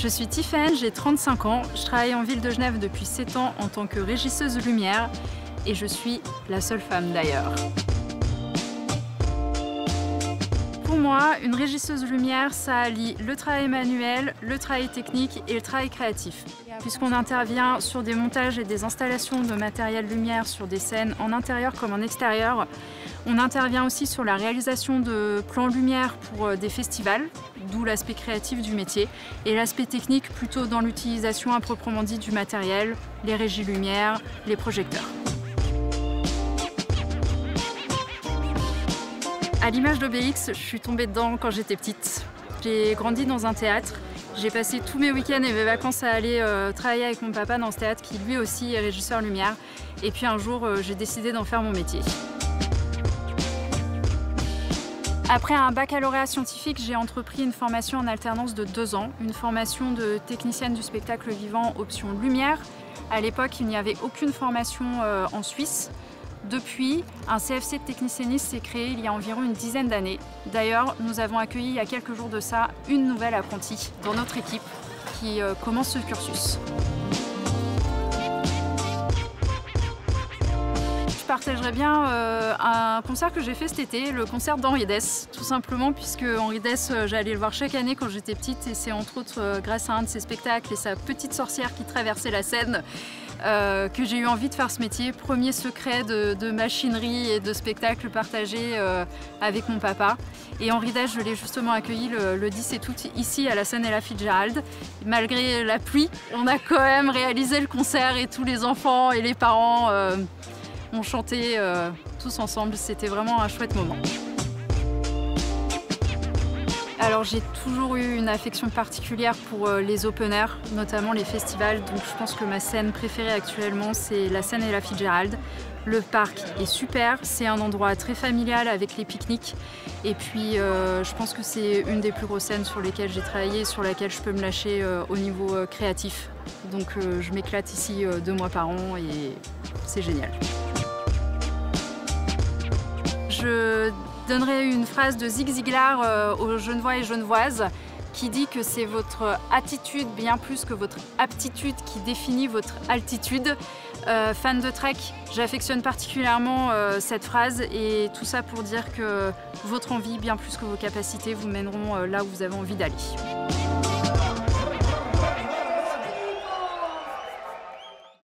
Je suis Tiffaine, j'ai 35 ans, je travaille en ville de Genève depuis 7 ans en tant que régisseuse lumière et je suis la seule femme d'ailleurs. Pour moi, une régisseuse lumière, ça allie le travail manuel, le travail technique et le travail créatif. Puisqu'on intervient sur des montages et des installations de matériel lumière sur des scènes en intérieur comme en extérieur. On intervient aussi sur la réalisation de plans lumière pour des festivals, d'où l'aspect créatif du métier, et l'aspect technique plutôt dans l'utilisation à proprement dit du matériel, les régies lumière, les projecteurs. À l'image d'Obélix, je suis tombée dedans quand j'étais petite. J'ai grandi dans un théâtre. J'ai passé tous mes week-ends et mes vacances à aller travailler avec mon papa dans ce théâtre qui lui aussi est régisseur lumière. Et puis un jour, j'ai décidé d'en faire mon métier. Après un baccalauréat scientifique, j'ai entrepris une formation en alternance de 2 ans, une formation de technicienne du spectacle vivant option lumière. À l'époque, il n'y avait aucune formation en Suisse. Depuis, un CFC de technicienniste s'est créé il y a environ une dizaine d'années. D'ailleurs, nous avons accueilli il y a quelques jours de ça une nouvelle apprentie dans notre équipe qui commence ce cursus. Je partagerais bien un concert que j'ai fait cet été, le concert d'Henri Dess, tout simplement puisque Henri Dess, j'allais le voir chaque année quand j'étais petite et c'est entre autres grâce à un de ses spectacles et sa petite sorcière qui traversait la scène que j'ai eu envie de faire ce métier. Premier secret de machinerie et de spectacle partagé avec mon papa. Et Henri Dess, je l'ai justement accueilli le 17 août ici à la scène Ella Fitzgerald. Malgré la pluie, on a quand même réalisé le concert et tous les enfants et les parents ont chanté tous ensemble. C'était vraiment un chouette moment. Alors j'ai toujours eu une affection particulière pour les open air, notamment les festivals. Donc je pense que ma scène préférée actuellement c'est la scène Ella Fitzgerald. Le parc est super, c'est un endroit très familial avec les pique-niques. Et puis je pense que c'est une des plus grosses scènes sur lesquelles j'ai travaillé et sur laquelle je peux me lâcher au niveau créatif. Donc je m'éclate ici 2 mois par an et c'est génial. Je donnerai une phrase de Zig Ziglar aux Genevois et Genevoises qui dit que c'est votre attitude bien plus que votre aptitude qui définit votre altitude. Fan de trek, j'affectionne particulièrement cette phrase et tout ça pour dire que votre envie bien plus que vos capacités vous mèneront là où vous avez envie d'aller.